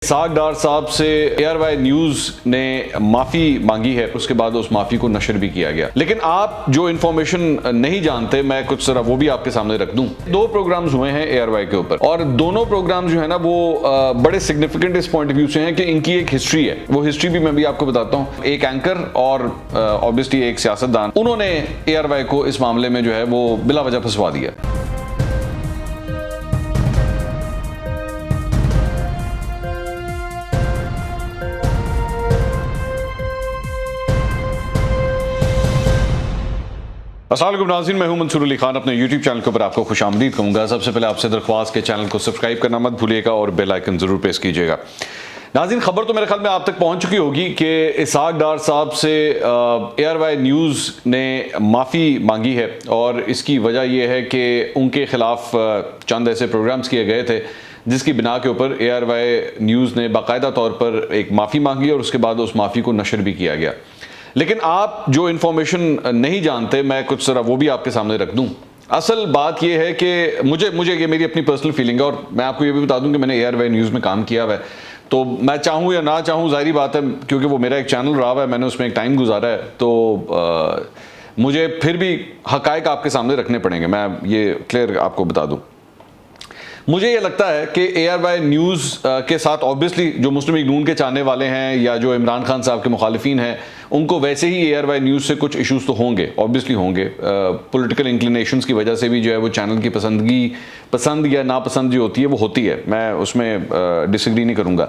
Isaac डार साहब से ARY news ने माफी मांगी है, उसके बाद उस माफी को नशर भी किया गया। लेकिन आप जो इन्फॉर्मेशन नहीं जानते, मैं कुछ जरा वो भी आपके सामने रख दूं। दो प्रोग्राम्स हुए हैं एयरवाई के ऊपर और दोनों प्रोग्राम जो है ना वो बड़े सिग्निफिकेंट इस पॉइंट ऑफ व्यू से हैं कि इनकी एक हिस्ट्री है। वो हिस्ट्री भी मैं भी आपको बताता हूँ। एक एंकर और ऑब्वियसली एक सियासतदान, उन्होंने एयरवाई को इस मामले में जो है वो बिला वजह फंसवा दिया। अस्सलाम वालेकुम नाज़रीन, मैं हूं मंसूर अली खान। अपने YouTube चैनल के ऊपर आपको खुशामदीद कहूँगा। सबसे पहले आपसे दरख्वास्त के चैनल को सब्सक्राइब करना मत भूलिएगा और बेल आइकन ज़रूर प्रेस कीजिएगा। नाज़रीन, खबर तो मेरे ख्याल में आप तक पहुंच चुकी होगी कि इसाक डार साहब से एयरवाई न्यूज़ ने माफ़ी मांगी है और इसकी वजह यह है कि उनके ख़िलाफ़ चंद ऐसे प्रोग्राम्स किए गए थे जिसकी बिना के ऊपर एयरवाई न्यूज़ ने बाकायदा तौर पर एक माफ़ी मांगी और उसके बाद उस माफ़ी को नशर भी किया गया। लेकिन आप जो इन्फॉर्मेशन नहीं जानते, मैं कुछ जरा वो भी आपके सामने रख दूं। असल बात यह है कि मुझे ये मेरी अपनी पर्सनल फीलिंग है और मैं आपको ये भी बता दूं कि मैंने एयरवाई न्यूज़ में काम किया हुआ है, तो मैं चाहूँ या ना चाहूँ जाहिर बात है, क्योंकि वो मेरा एक चैनल रहा हुआ है, मैंने उसमें एक टाइम गुजारा है, तो मुझे फिर भी हकायक आपके सामने रखने पड़ेंगे। मैं ये क्लियर आपको बता दूँ। मुझे ये लगता है कि एयरवाई न्यूज़ के साथ ऑब्वियसली जो मुस्लिम लीग नून के चाहने वाले हैं या जो इमरान खान साहब के मुखालिफिन हैं, उनको वैसे ही एयरवाई न्यूज़ से कुछ इश्यूज़ तो होंगे, ऑब्वियसली होंगे। पॉलिटिकल इंक्लिनेशंस की वजह से भी जो है वो चैनल की पसंद या नापसंद जो होती है वो होती है, मैं उसमें डिसएग्री नहीं करूँगा।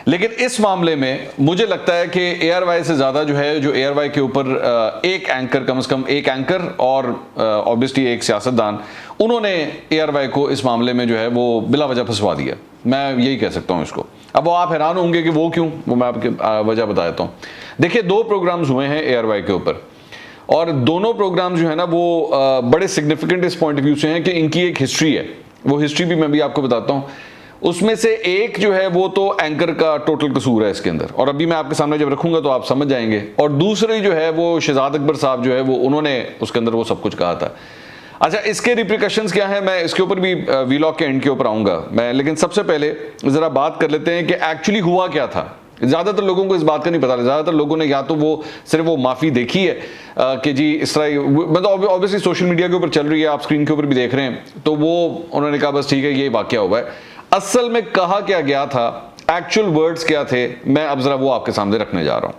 लेकिन इस मामले में मुझे लगता है कि एयरवाई से ज़्यादा जो है, जो एयरवाई के ऊपर एक एंकर, कम से कम एक एंकर और ऑब्वियसली एक सियासतदान, उन्होंने एयरवाई को इस मामले में जो है वो बिला वजह फंसवा दिया। मैं यही कह सकता हूँ इसको। अब वो आप हैरान होंगे कि वो क्यों, वो मैं आपके वजह बता देता हूँ। देखिए, दो प्रोग्राम्स हुए हैं एयरवाई के ऊपर और दोनों प्रोग्राम जो है ना वो बड़े सिग्निफिकेंट इस पॉइंट ऑफ व्यू से हैं कि इनकी एक हिस्ट्री है। वो हिस्ट्री भी मैं भी आपको बताता हूँ। उसमें से एक जो है वो तो एंकर का टोटल कसूर है इसके अंदर, और अभी मैं आपके सामने जब रखूंगा तो आप समझ जाएंगे। और दूसरी जो है वो शहजाद अकबर साहब जो है वो उन्होंने उसके अंदर वो सब कुछ कहा था। अच्छा, इसके रिप्रिकॉशंस क्या है, मैं इसके ऊपर भी वीलॉग के एंड के ऊपर आऊंगा मैं, लेकिन सबसे पहले जरा बात कर लेते हैं कि एक्चुअली हुआ क्या था। ज़्यादातर लोगों को इस बात का नहीं पता। ज़्यादातर लोगों ने या तो वो सिर्फ वो माफ़ी देखी है कि जी इस तरह, मतलब ऑब्वियसली सोशल मीडिया के ऊपर चल रही है, आप स्क्रीन के ऊपर भी देख रहे हैं, तो वो उन्होंने कहा बस ठीक है ये वाकया हुआ है। असल में कहा क्या गया था, एक्चुअल वर्ड्स क्या थे, मैं अब जरा वो आपके सामने रखने जा रहा हूं।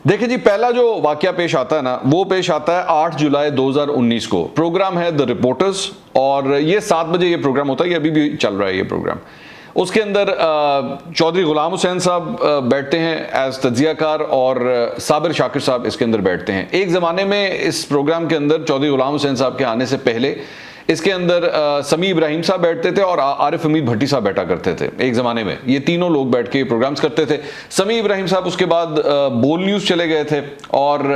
देखिए जी, पहला जो वाकया पेश आता है ना, वो पेश आता है 8 जुलाई 2019 को। प्रोग्राम है द रिपोर्टर्स और ये 7 बजे ये प्रोग्राम होता है, ये अभी भी चल रहा है ये प्रोग्राम। उसके अंदर चौधरी गुलाम हुसैन साहब बैठते हैं एज तजियाकार और साबिर शाकिर साहब इसके अंदर बैठते हैं। एक ज़माने में इस प्रोग्राम के अंदर चौधरी गुलाम हुसैन साहब के आने से पहले इसके अंदर समी इब्राहिम साहब बैठते थे और आरिफ हमीद भट्टी साहब बैठा करते थे। एक ज़माने में ये तीनों लोग बैठ के प्रोग्राम्स करते थे। समी इब्राहिम साहब उसके बाद बोल न्यूज़ चले गए थे और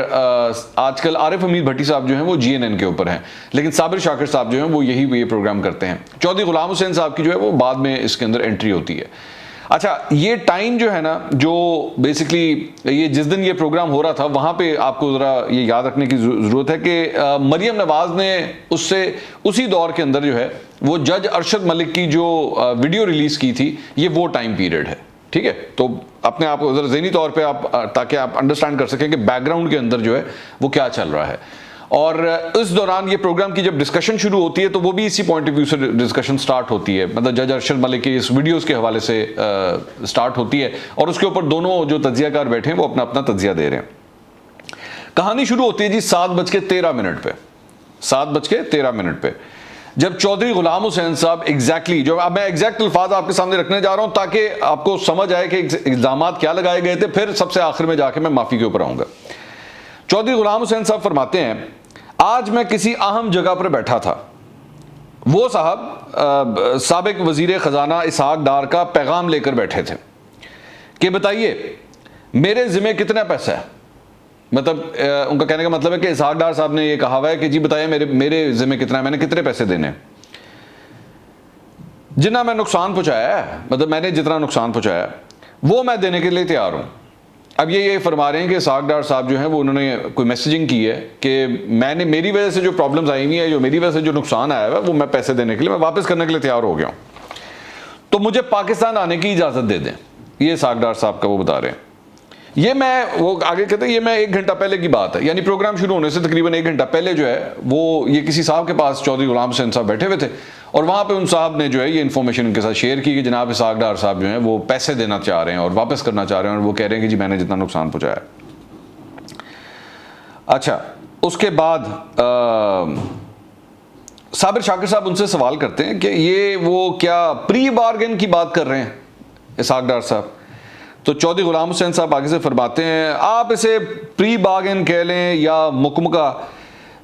आजकल आरिफ हमीद भट्टी साहब जो हैं वो GNN के ऊपर हैं, लेकिन साबिर शाकिर साहब जो हैं वो ये प्रोग्राम करते हैं। चौधरी गुलाम हुसैन साहब की जो है वो बाद में इसके अंदर एंट्री होती है। अच्छा, ये टाइम जो है ना, जो बेसिकली ये जिस दिन ये प्रोग्राम हो रहा था वहाँ पे आपको ज़रा ये याद रखने की ज़रूरत है कि मरियम नवाज़ ने उसी दौर के अंदर जो है वो जज अरशद मलिक की जो वीडियो रिलीज़ की थी, ये वो टाइम पीरियड है। ठीक है, तो अपने आप को ज़रा ज़हनी तौर पे आप, ताकि आप अंडरस्टैंड कर सकें कि बैकग्राउंड के अंदर जो है वो क्या चल रहा है। और इस दौरान ये प्रोग्राम की जब डिस्कशन शुरू होती है तो वो भी इसी पॉइंट ऑफ व्यू से डिस्कशन स्टार्ट होती है, मतलब जज अरशद मलिक की इस वीडियोस के हवाले से स्टार्ट होती है और उसके ऊपर दोनों जो तज्जियाकार बैठे हैं वो अपना अपना तज्जिया दे रहे हैं। कहानी शुरू होती है जी 7:13 पे, 7:13 पे, जब चौधरी गुलाम हुसैन साहब एग्जैक्टली, जो अब मैं एग्जैक्ट अल्फाज आपके सामने रखने जा रहा हूं ताकि आपको समझ आए कि इल्जाम क्या लगाए गए थे, फिर सबसे आखिर में जाके मैं माफ़ी के ऊपर आऊँगा। चौधरी गुलाम हुसैन साहब फरमाते हैं, आज मैं किसी अहम जगह पर बैठा था। वो साहब साबिक वजीर ख़जाना इसाक डार का पैगाम लेकर बैठे थे कि बताइए मेरे ज़िम्मे कितना पैसा है। मतलब उनका कहने का मतलब है कि इसाक डार साहब ने ये कहा हुआ है कि जी बताइए मेरे ज़िम्मे कितना है, मैंने कितने पैसे देने, जितना मैं नुकसान पहुँचाया है, मतलब मैंने जितना नुकसान पहुँचाया वो मैं देने के लिए तैयार हूँ। अब ये फरमा रहे हैं कि इसाक डार साहब जो हैं वो उन्होंने कोई मैसेजिंग की है कि मेरी वजह से जो प्रॉब्लम्स आई हुई है, जो मेरी वजह से जो नुकसान आया है, वो मैं पैसे देने के लिए, मैं वापस करने के लिए तैयार हो गया हूँ। तो मुझे पाकिस्तान आने की इजाज़त दे दें। ये इसहाक डार साहब का वो बता रहे हैं। ये मैं वो आगे कहते हैं ये मैं 1 घंटा पहले की बात है, यानी प्रोग्राम शुरू होने से तकरीबन 1 घंटा पहले जो है वो ये किसी साहब के पास चौधरी गुलाम हुसैन साहब बैठे हुए थे और वहाँ पे उन साहब ने जो है ये इन्फॉर्मेशन उनके साथ शेयर की कि जनाब इसहाक डार साहब जो हैं वो पैसे देना चाह रहे हैं और वापस करना चाह रहे हैं और वो कह रहे हैं कि जी मैंने जितना नुकसान पहुँचाया। अच्छा, उसके बाद साबिर शाकिर साहब उनसे सवाल करते हैं कि ये वो क्या प्री बार्गेन की बात कर रहे हैं इसहाक डार साहब। तो चौधरी गुलाम हुसैन साहब आगे से फरमाते हैं आप इसे प्री बार्गेन कह लें या मुकमका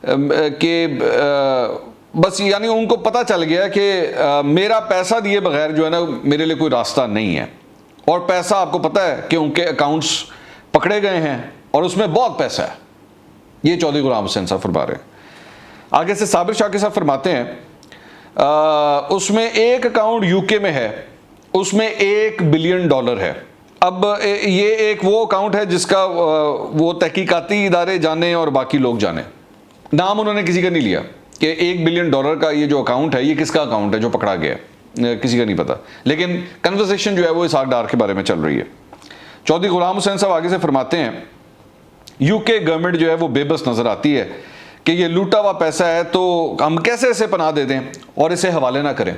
के बस, यानी उनको पता चल गया कि मेरा पैसा दिए बगैर जो है ना मेरे लिए कोई रास्ता नहीं है और पैसा आपको पता है कि उनके अकाउंट्स पकड़े गए हैं और उसमें बहुत पैसा है। ये चौधरी गुलाम हुसैन साहब फरमा रहे हैं। आगे से साबिर शाकिर साहब फरमाते हैं उसमें एक अकाउंट यूके में है, उसमें $1 बिलियन है। अब ये एक वो अकाउंट है जिसका वो तहकीकाती इदारे जाने और बाकी लोग जाने, नाम उन्होंने किसी का नहीं लिया कि $1 बिलियन का ये जो अकाउंट है ये किसका अकाउंट है जो पकड़ा गया है, किसी का नहीं पता। लेकिन कन्वर्सेशन जो है वो इसहाक डार के बारे में चल रही है। चौधरी गुलाम हुसैन साहब आगे से फरमाते हैं यूके गवर्नमेंट जो है वो बेबस नजर आती है कि ये लूटा हुआ पैसा है तो हम कैसे इसे पनाह दे दें और इसे हवाले ना करें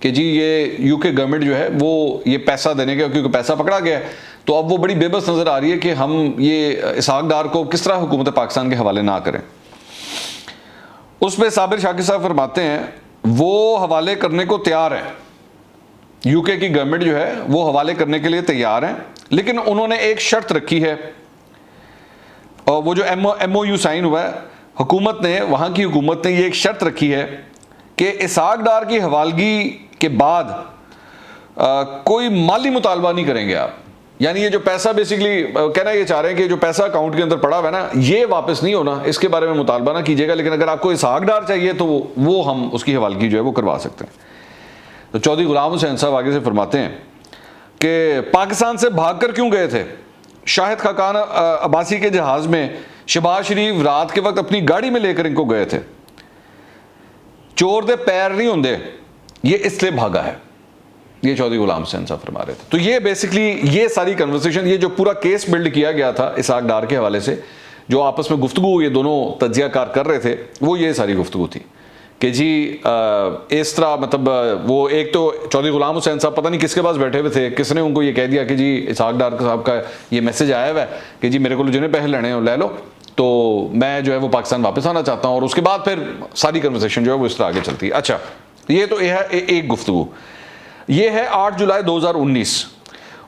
कि जी ये यूके गवर्नमेंट जो है वो ये पैसा देने का, क्योंकि पैसा पकड़ा गया है तो अब वो बड़ी बेबस नजर आ रही है कि हम ये इसहाक डार को किस तरह हुकूमत पाकिस्तान के हवाले ना करें। उस पर साबिर शाकिर साहब फरमाते हैं वो हवाले करने को तैयार है, यूके की गवर्नमेंट जो है वो हवाले करने के लिए तैयार है, लेकिन उन्होंने एक शर्त रखी है और वो जो MOU साइन हुआ है, हुकूमत ने, वहाँ की हुकूमत ने ये एक शर्त रखी है कि इसहाक डार की हवालगी के बाद कोई माली मुतालबा नहीं करेंगे आप। यानी ये जो पैसा बेसिकली कहना ये चाह रहे हैं कि जो पैसा अकाउंट के अंदर पड़ा हुआ है ना ये वापस नहीं होना, इसके बारे में मुतालबा ना कीजिएगा, लेकिन अगर आपको इसहाक डार चाहिए तो वो हम उसकी हवालगी जो है वो करवा सकते हैं। तो चौधरी गुलाम हुसैन साहब आगे से फरमाते हैं कि पाकिस्तान से भागकर क्यों गए थे? शाहिद खाकान अब्बासी के जहाज में शहबाज शरीफ रात के वक्त अपनी गाड़ी में लेकर इनको गए थे। चोर दे पैर नहीं होंगे, ये इसलिए भागा है, ये चौधरी गुलाम हुसैन साहब फरमा रहे थे। तो ये बेसिकली ये सारी कन्वर्सेशन, ये जो पूरा केस बिल्ड किया गया था इसहाक डार के हवाले से, जो आपस में गुफ्तगू ये दोनों तज्जियाकार कर रहे थे, वो ये सारी गुफ्तगू थी कि जी इस तरह मतलब वो एक तो चौधरी गुलाम हुसैन साहब पता नहीं किसके पास बैठे हुए थे, किसने उनको ये कह दिया कि जी इसहाक डार साहब का ये मैसेज आया हुआ है कि जी मेरे को जिन्हें पैसे लेने हो ले लो, तो मैं जो है वो पाकिस्तान वापस आना चाहता हूँ। और उसके बाद फिर सारी कन्वर्सेशन जो है वो इस तरह आगे चलती है। अच्छा, ये तो यह है एक गुफ्तगू, ये है 8 जुलाई 2019।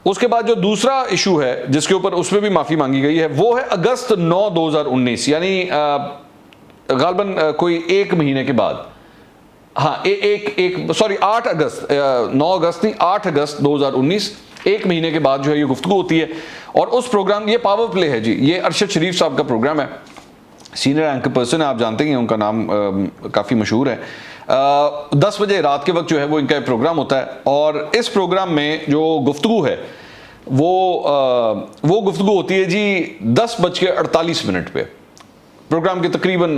उसके बाद जो दूसरा इशू है जिसके ऊपर उसमें भी माफ़ी मांगी गई है वो है अगस्त 9 2019, यानी गालबन कोई 1 महीने के बाद, हाँ सॉरी 8 अगस्त 9 अगस्त नहीं 8 अगस्त 2019, 1 महीने के बाद जो है ये गुफ्तगू होती है। और उस प्रोग्राम, ये पावर प्ले है जी, ये अरशद शरीफ साहब का प्रोग्राम है, सीनियर एंकर पर्सन है, आप जानते हैं उनका नाम काफ़ी मशहूर है। 10 बजे रात के वक्त जो है वो इनका प्रोग्राम होता है और इस प्रोग्राम में जो गुफ्तगू है वो गुफ्तगू होती है जी 10:48 पे। प्रोग्राम के तकरीबन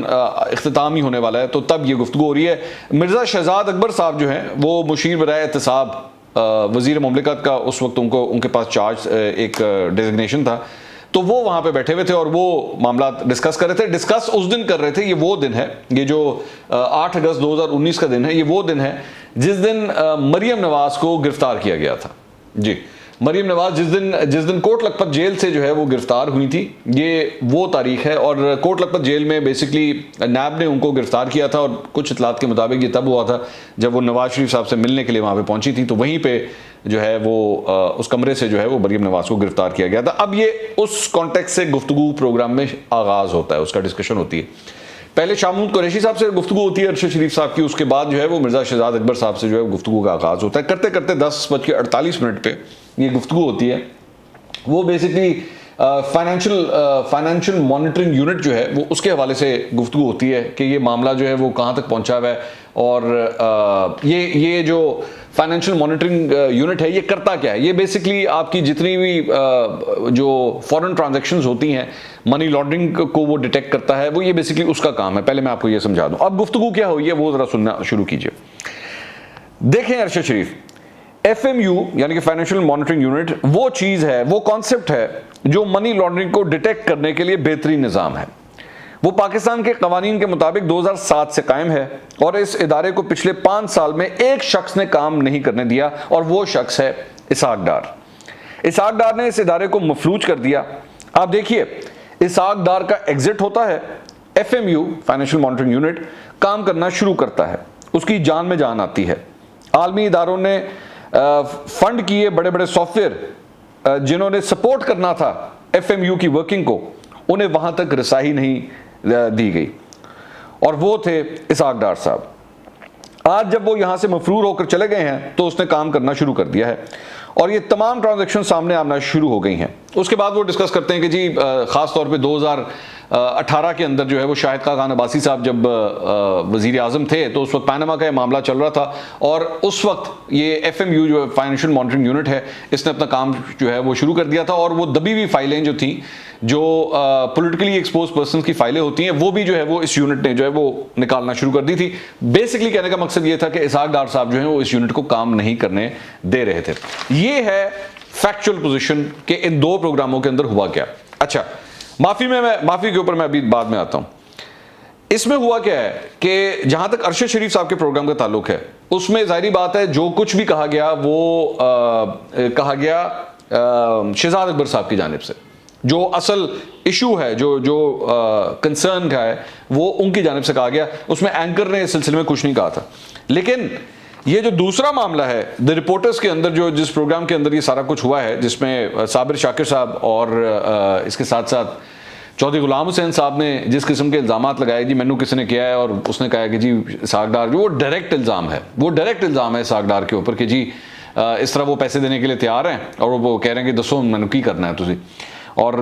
इख्तिताम ही होने वाला है, तो तब ये गुफ्तगू हो रही है। मिर्ज़ा शहजाद अकबर साहब जो हैं वो मुशीर बराए एहतसाब वज़ीर मुमलिकत का उस वक्त उनके पास चार्ज एक डेजिग्नेशन था, तो वो वहाँ पे बैठे हुए थे और वो मामला डिस्कस कर रहे थे। डिस्कस उस दिन कर रहे थे, ये वो दिन है, ये जो 8 अगस्त 2019 का दिन है, ये वो दिन है जिस दिन मरियम नवाज को गिरफ्तार किया गया था। जी, मरियम नवाज जिस दिन कोट लखपत जेल से जो है वो गिरफ्तार हुई थी, ये वो तारीख है। और कोट लखपत जेल में बेसिकली नैब ने उनको गिरफ्तार किया था और कुछ इतलात के मुताबिक ये तब हुआ था जब वो नवाज शरीफ साहब से मिलने के लिए वहाँ पे पहुंची थी, तो वहीं पे जो है वो उस कमरे से जो है वो मरियम नवाज को गिरफ्तार किया गया था। अब ये उस कॉन्टेक्स्ट से गुफ्तगू प्रोग्राम में आगाज़ होता है, उसका डिस्कशन होती है। पहले शाह महमूद कुरैशी साहब से गुफ्तगू होती है अरशद शरीफ साहब की, उसके बाद जो है वो मिर्ज़ा शहजाद अकबर साहब से जो है गुफ्तगू का आगाज़ होता है। करते करते 10:48 पे ये गुफ्तगू होती है। वो बेसिकली फाइनेंशियल मॉनिटरिंग यूनिट जो है वो उसके हवाले से गुफ्तगू होती है कि ये मामला जो है वो कहाँ तक पहुँचा हुआ है और ये जो फाइनेंशियल मॉनिटरिंग यूनिट है ये करता क्या है। ये बेसिकली आपकी जितनी भी जो फॉरेन ट्रांजैक्शंस होती हैं, मनी लॉन्ड्रिंग को वो डिटेक्ट करता है, वो ये बेसिकली उसका काम है। पहले मैं आपको ये समझा दूं। अब गुफ्तगू क्या हुई है वो ज़रा सुनना शुरू कीजिए। देखें अरशद शरीफ, FMU यानी कि फाइनेंशियल मॉनिटरिंग यूनिट वो चीज़ है, वो कॉन्सेप्ट है जो मनी लॉन्ड्रिंग को डिटेक्ट करने के लिए बेहतरीन निज़ाम है। वो पाकिस्तान के कवानीन के मुताबिक 2007 से कायम है और इस इदारे को पिछले 5 साल में एक शख्स ने काम नहीं करने दिया और वो शख्स है इसहाक डार। इसहाक डार ने इस इदारे को मफलूज कर दिया। आप देखिए, इसहाक डार का एग्जिट होता है, FMU फाइनेंशियल मॉनिटरिंग यूनिट काम करना शुरू करता है, उसकी जान में जान आती है। आलमी इदारों ने फंड किए बड़े बड़े सॉफ्टवेयर जिन्होंने सपोर्ट करना था FMU की वर्किंग को, उन्हें वहां तक रसाई नहीं दी गई और वो थे इसहाक डार साहब। आज जब वो यहां से मफरूर होकर चले गए हैं तो उसने काम करना शुरू कर दिया है और ये तमाम ट्रांजैक्शन सामने आना शुरू हो गई हैं। उसके बाद वो डिस्कस करते हैं कि जी खास तौर पे 2018 के अंदर जो है वो शाहिद खान अब्बासी साहब जब वजीर आजम थे तो उस वक्त पैनामा का मामला चल रहा था और उस वक्त ये FMU जो फाइनेंशियल मॉनिटरिंग यूनिट है, इसने अपना काम जो है वो शुरू कर दिया था और वो दबी हुई फाइलें जो थी, जो पॉलिटिकली एक्सपोज पर्सन की फाइलें होती हैं, वो भी जो है वो इस यूनिट ने जो है वो निकालना शुरू कर दी थी। बेसिकली कहने का मकसद ये था कि इसहाक डार साहब जो है वो इस यूनिट को काम नहीं करने दे रहे थे। ये है फैक्चुअल पोजीशन के इन 2 प्रोग्रामों के अंदर हुआ क्या। अच्छा, माफी के ऊपर मैं अभी बाद में आता हूं। इसमें हुआ क्या है कि जहां तक अरशद शरीफ साहब के प्रोग्राम का ताल्लुक है, उसमें जाहिर बात है जो कुछ भी कहा गया वो कहा गया शहजाद अकबर साहब की जानिब से। जो असल इशू है, जो कंसर्न का है, वो उनकी जानिब से कहा गया। उसमें एंकर ने इस सिलसिले में कुछ नहीं कहा था। लेकिन ये जो दूसरा मामला है द रिपोर्टर्स के अंदर, जो जिस प्रोग्राम के अंदर ये सारा कुछ हुआ है, जिसमें साबिर शाकिर साहब और इसके साथ साथ चौधरी गुलाम हुसैन साहब ने जिस किस्म के इल्ज़ामात लगाए, जी मैनू किसी ने किया है, और उसने कहा कि जी इसहाक डार, जो वो डायरेक्ट इल्ज़ाम है इसहाक डार के ऊपर कि जी इस तरह वो पैसे देने के लिए तैयार हैं और वो कह रहे हैं कि दसो मैनू की करना है तुझे। और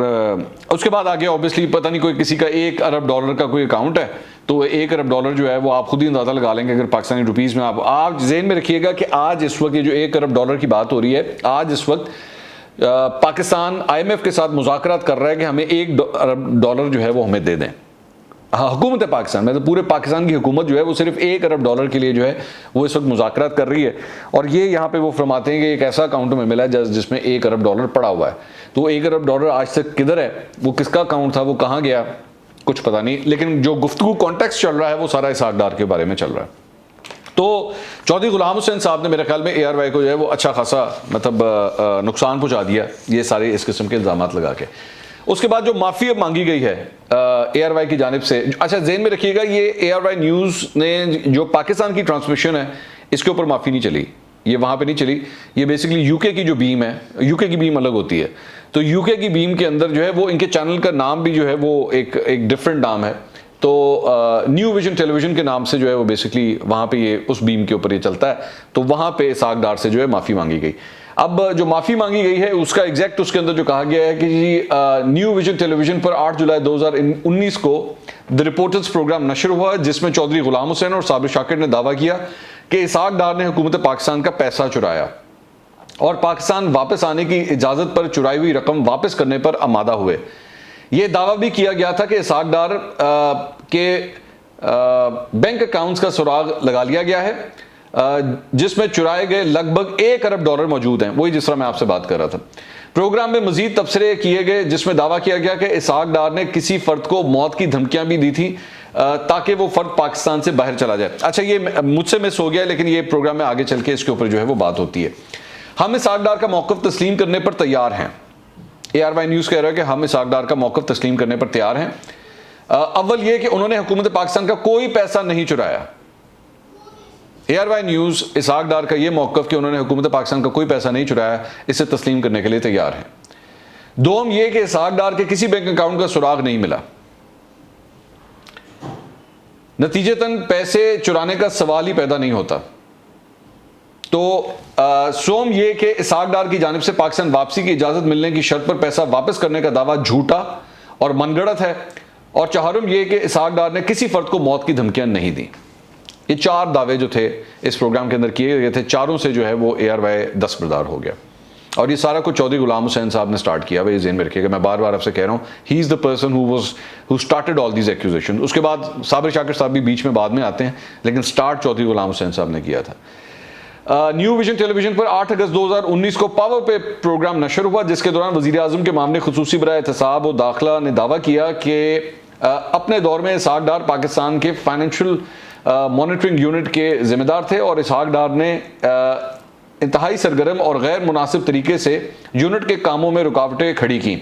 उसके बाद आगे ऑब्वियसली पता नहीं कोई किसी का $1 अरब का कोई अकाउंट है, तो $1 अरब जो है वो आप खुद ही अंदाज़ा लगा लेंगे अगर पाकिस्तानी रुपीज़ में। आप जेहन में रखिएगा कि आज इस वक्त ये जो $1 अरब की बात हो रही है, आज इस वक्त पाकिस्तान IMF के साथ मुज़ाकरात कर रहा है कि हमें $1 अरब जो है वो हमें दे दें। हुकूमत पाकिस्तान, मतलब पूरे पाकिस्तान की हुकूमत जो है वो सिर्फ $1 अरब के लिए जो है वो इस वक्त मुज़ाकरात कर रही है। और ये यहाँ पे वो फरमाते हैं कि एक ऐसा अकाउंट में मिला है जिसमें $1 अरब पड़ा हुआ है। तो $1 अरब आज तक किधर है, वो किसका अकाउंट था, वो कहाँ गया, कुछ पता नहीं। लेकिन जो गुफ्तगू कॉन्टेक्स्ट चल रहा है वो सारा इसहाक डार के बारे में चल रहा है। तो चौधरी गुलाम हुसैन साहब ने मेरे ख्याल में ARY को जो है वो अच्छा खासा मतलब नुकसान पहुँचा दिया ये सारे इस किस्म के इल्ज़ाम लगा के। उसके बाद जो माफ़ी अब मांगी गई है ARY की जानिब से, अच्छा जेहन में रखिएगा, ये ARY न्यूज़ ने जो पाकिस्तान की ट्रांसमिशन है इसके ऊपर माफ़ी नहीं चली, ये वहाँ पे नहीं चली। ये बेसिकली UK की जो बीम है, UK की बीम अलग होती है, तो UK की बीम के अंदर जो है वो इनके चैनल का नाम भी जो है वो एक डिफरेंट नाम है। तो न्यू विजन टेलीविजन के नाम से जो है वो बेसिकली वहाँ पे ये उस बीम के ऊपर ये चलता है। तो वहाँ पे इसहाक डार से जो है माफ़ी मांगी गई। अब जो माफ़ी मांगी गई है उसका एग्जैक्ट उसके अंदर जो कहा गया है कि जी न्यू विजन टेलीविजन पर 8 जुलाई 2019 को द रिपोर्टर्स प्रोग्राम नशर हुआ, जिसमें चौधरी गुलाम हुसैन और साबिर शाकिर ने दावा किया कि इसहाक डार ने हुकूमत पाकिस्तान का पैसा चुराया और पाकिस्तान वापस आने की इजाज़त पर चुराई हुई रकम वापस करने पर आमादा हुए। यह दावा भी किया गया था कि इसहाक डार के बैंक अकाउंट्स का सुराग लगा लिया गया है, जिसमें चुराए गए लगभग $1 अरब मौजूद हैं। वही जिस तरह मैं आपसे बात कर रहा था। प्रोग्राम में मजीद तबसरे किए गए जिसमें दावा किया गया कि इसहाक डार ने किसी फर्द को मौत की धमकियां भी दी थी ताकि वो फर्द पाकिस्तान से बाहर चला जाए। अच्छा, ये मुझसे मिस हो गया, लेकिन ये प्रोग्राम में आगे चल के इसके ऊपर जो है वो बात होती है। हम इसहाक डार का मौक़िफ़ तस्लीम करने पर तैयार हैं। ARY न्यूज़ कह रहा है कि हम इसहाक डार का मौक़िफ़ तस्लीम करने पर तैयार हैं। अव्वल ये कि उन्होंने हुकूमत पाकिस्तान का कोई पैसा नहीं चुराया। ARY न्यूज़ इसहाक डार का ये मौक़िफ़ कि उन्होंने हुकूमत पाकिस्तान का कोई पैसा नहीं चुराया, इसे तस्लीम करने के लिए तैयार है। दोम ये कि इसहाक डार के किसी बैंक अकाउंट का सुराग नहीं मिला, नतीजतन पैसे चुराने का सवाल ही पैदा नहीं होता। तो सोम ये कि इसहाक डार की जानिब से पाकिस्तान वापसी की इजाज़त मिलने की शर्त पर पैसा वापस करने का दावा झूठा और मनगढ़ंत है। और चहारुम ये कि इसहाक डार ने किसी फर्द को मौत की धमकियां नहीं दी। ये 4 दावे जो थे इस प्रोग्राम के अंदर किए गए थे, चारों से जो है वो ARY दस्तबरदार हो गया। और ये सारा कुछ चौधरी गुलाम हुसैन साहब ने स्टार्ट किया। भाई ज़हन में रखिएगा, मैं बार बार आपसे कह रहा हूँ, he is the person who started all these accusation. उसके बाद साबिर शाकिर साहब भी बीच में बाद में आते हैं, लेकिन स्टार्ट चौधरी गुलाम हुसैन साहब ने किया था। न्यू विजन टेलीविजन पर 8 अगस्त 2019 को पावर पे प्रोग्राम नशर हुआ, जिसके दौरान वजीर आजम के मामले खुसूसी बराए एहतसाब और दाखिला ने दावा किया कि अपने दौर में इसहाक डार पाकिस्तान के फाइनेंशियल मॉनिटरिंग यूनिट के जिम्मेदार थे और इसहाक डार ने इंतहाई सरगर्म और गैर मुनासिब तरीके से यूनिट के कामों में रुकावटें खड़ी की।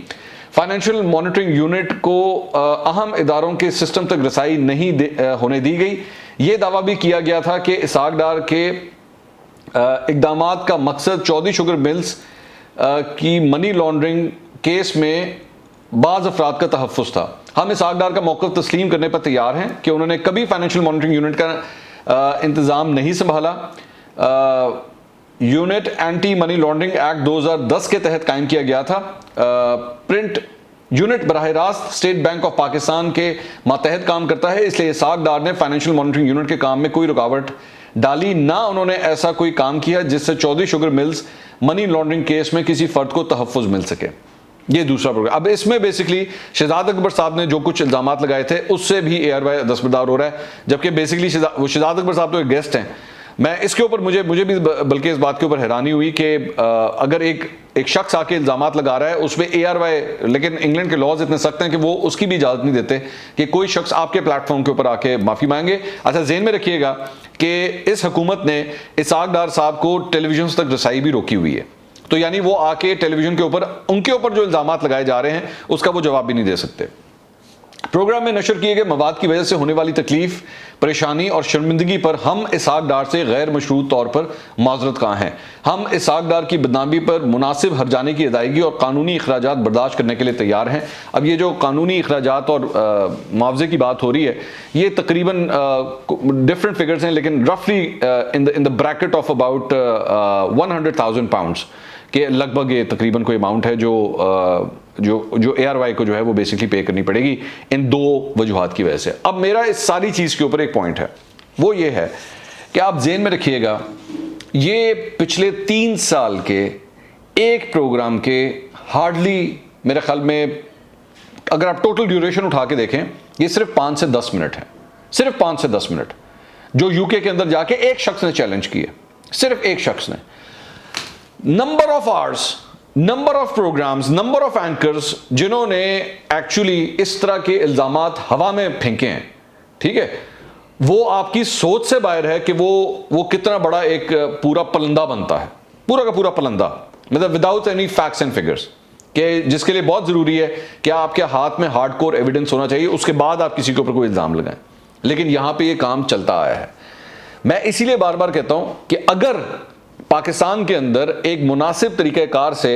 फाइनेंशियल मॉनिटरिंग यूनिट को अहम इदारों के सिस्टम तक रसाई नहीं होने दी गई। ये दावा भी किया गया था कि इसहाक डार के इक़दामात का मकसद चौधरी शुगर मिल्स की मनी लॉन्ड्रिंग केस में बाज़ अफराद का तहफ़्फ़ुज़ था। हम इसहाक डार का मौक़िफ़ तस्लीम करने पर तैयार हैं कि उन्होंने कभी फाइनेंशियल मॉनिटरिंग यूनिट का इंतज़ाम नहीं संभाला। Unit anti money laundering act 2010 के तहत कायम किया गया था। प्रिंट यूनिट बराह रास्त स्टेट बैंक ऑफ पाकिस्तान के मातहत काम करता है, इसलिए इसहाक डार ने फाइनेंशियल मॉनिटरिंग यूनिट के काम में कोई रुकावट डाली ना उन्होंने ऐसा कोई काम किया जिससे Chaudhary sugar mills money laundering case में किसी फर्द को तहफ़्फ़ुज़ मिल सके। ये दूसरा प्रोग्राम। अब इसमें बेसिकली शहजाद अकबर साहब ने जो कुछ इल्जामात लगाए थे उससे भी ARY दस्तबरदार हो रहा है, जबकि बेसिकली शहजाद अकबर साहब तो एक गेस्ट हैं। मैं इसके ऊपर मुझे भी बल्कि इस बात के ऊपर हैरानी हुई कि अगर एक शख्स आके इल्जामात लगा रहा है उस पर ARY, लेकिन इंग्लैंड के लॉज इतने सख्त हैं कि वो उसकी भी इजाज़त नहीं देते कि कोई शख्स आपके प्लेटफॉर्म के ऊपर आके माफ़ी मांगे। अच्छा, ज़हन में रखिएगा कि इस हुकूमत ने इसहाक डार साहब को टेलीविजन तक रसाई भी रोकी हुई है, तो यानी वो आके टेलीविजन के ऊपर उनके ऊपर जो इल्जामात लगाए जा रहे हैं उसका वो जवाब भी नहीं दे सकते। प्रोग्राम में नशर किए गए मवाद की वजह से होने वाली तकलीफ, परेशानी और शर्मिंदगी पर हम इसहाक डार से गैर मशरूत तौर पर माजरत ख़्वाह हैं। हम इसहाक डार की बदनामी पर मुनासिब हर्जाने की अदायगी और कानूनी अखराजात बर्दाश्त करने के लिए तैयार हैं। अब ये जो कानूनी अखराजात और मुआवजे की बात हो रही है, ये तकरीबन डिफरेंट फिगर्स हैं, लेकिन रफली in the bracket of about 100,000 pounds के लगभग ये तकरीबन कोई अमाउंट है जो ARY को जो है वो बेसिकली पे करनी पड़ेगी इन दो वजूहात की वजह से। अब मेरा इस सारी चीज़ के ऊपर एक पॉइंट है, वो ये है कि आप जेन में रखिएगा, ये पिछले 3 साल के एक प्रोग्राम के हार्डली मेरे ख्याल में अगर आप टोटल ड्यूरेशन उठा के देखें, ये सिर्फ 5 से 10 मिनट है, सिर्फ 5 से 10 मिनट जो UK के अंदर जाके एक शख्स ने चैलेंज किए, सिर्फ एक शख्स ने। Number of hours, number of programmes, number of anchors जिन्होंने एक्चुअली इस तरह के इल्जामात हवा में फेंके हैं, ठीक है, वो आपकी सोच से बाहर है कि वो कितना बड़ा एक पूरा पलंदा बनता है, पूरा का पूरा पलंदा, मतलब without any facts and figures, कि जिसके लिए बहुत ज़रूरी है कि आपके हाथ में हार्डकोर एविडेंस होना चाहिए, उसके बाद आप किसी के ऊपर कोई इल्ज़ाम लगाएं। लेकिन यहां पे ये काम चलता आया है। मैं इसीलिए बार बार कहता हूं कि अगर पाकिस्तान के अंदर एक मुनासिब तरीक़ेकार से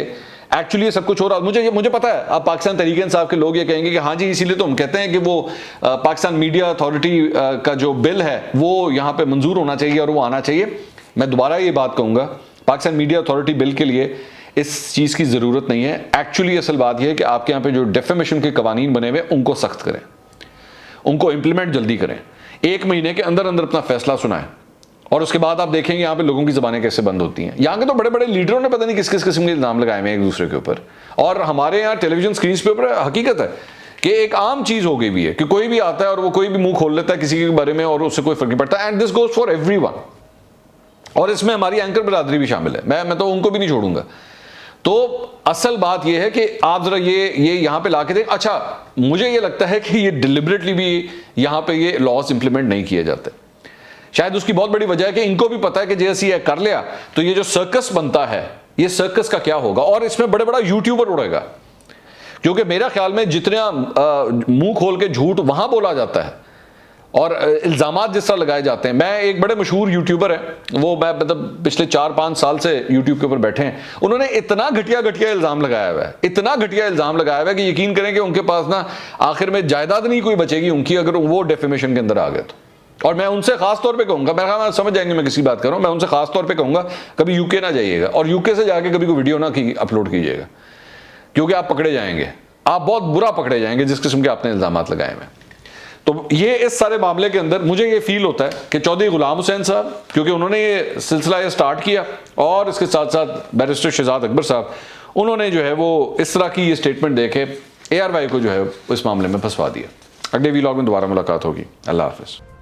एक्चुअली सब कुछ हो रहा, मुझे पता है आप पाकिस्तान तहरीक इंसाफ के लोग ये कहेंगे कि हाँ जी, इसीलिए तो हम कहते हैं कि वो पाकिस्तान मीडिया अथॉरिटी का जो बिल है वो यहाँ पे मंजूर होना चाहिए और वो आना चाहिए। मैं दोबारा ये बात कहूँगा, पाकिस्तान मीडिया अथॉरिटी बिल के लिए इस चीज़ की ज़रूरत नहीं है। एक्चुअली असल बात यह है कि आपके यहाँ पे जो डेफेमेशन के कवानीन बने हुए उनको सख्त करें, उनको इम्प्लीमेंट जल्दी करें, 1 महीने के अंदर अंदर अपना फैसला सुनाएं और उसके बाद आप देखेंगे यहाँ पे लोगों की ज़बानें कैसे बंद होती हैं। यहाँ के तो बड़े बड़े लीडरों ने पता नहीं किस किस किस्म के इल्ज़ाम लगाए हुए हैं एक दूसरे के ऊपर, और हमारे यहाँ टेलीविजन स्क्रीन पे ऊपर हकीकत है कि एक आम चीज़ हो गई हुई है कि कोई भी आता है और वो कोई भी मुंह खोल लेता है किसी के बारे में और उससे कोई फर्क नहीं पड़ता। And this goes for everyone, और इसमें हमारी एंकर बरादरी भी शामिल है, मैं तो उनको भी नहीं छोड़ूंगा। तो असल बात यह है कि आप जरा ये यहाँ पे ला के देख। अच्छा, मुझे ये लगता है कि ये डिलिबरेटली भी यहाँ पे ये लॉज इंप्लीमेंट नहीं किए जाते। शायद उसकी बहुत बड़ी वजह है कि इनको भी पता है कि जैसे ये कर लिया तो ये जो सर्कस बनता है, ये सर्कस का क्या होगा, और इसमें बड़े बड़ा यूट्यूबर उड़ेगा, क्योंकि मेरा ख्याल में जितना मुंह खोल के झूठ वहां बोला जाता है और इल्जामात जिस तरह लगाए जाते हैं। मैं एक बड़े मशहूर यूट्यूबर है, वो मैं मतलब पिछले 4-5 साल से यूट्यूब के ऊपर बैठे हैं, उन्होंने इतना घटिया इल्जाम लगाया हुआ है, इतना घटिया इल्जाम लगाया हुआ है कि यकीन करें कि उनके पास ना आखिर में जायदाद नहीं कोई बचेगी उनकी, अगर वो डेफेमेशन के अंदर आ गए तो। और मैं उनसे खास तौर पे कहूंगा, मैं समझ जाएंगे मैं किसी बात कर रहा हूं, मैं उनसे खास तौर पे कहूंगा कभी यूके ना जाइएगा और यूके से जाके कभी कोई वीडियो ना अपलोड कीजिएगा, क्योंकि आप पकड़े जाएंगे, आप बहुत बुरा पकड़े जाएंगे जिस किस्म के आपने इल्जामात लगाए हुए। तो ये इस सारे मामले के अंदर मुझे ये फील होता है कि चौधरी गुलाम हुसैन साहब, क्योंकि उन्होंने ये सिलसिला ये स्टार्ट किया, और इसके साथ साथ बैरिस्टर शहजाद अकबर साहब, उन्होंने जो है वो इस तरह की ये स्टेटमेंट देके ARY को जो है इस मामले में फंसवा दिया। अगले वीलॉग में दोबारा मुलाकात होगी। अल्लाह हाफिज़।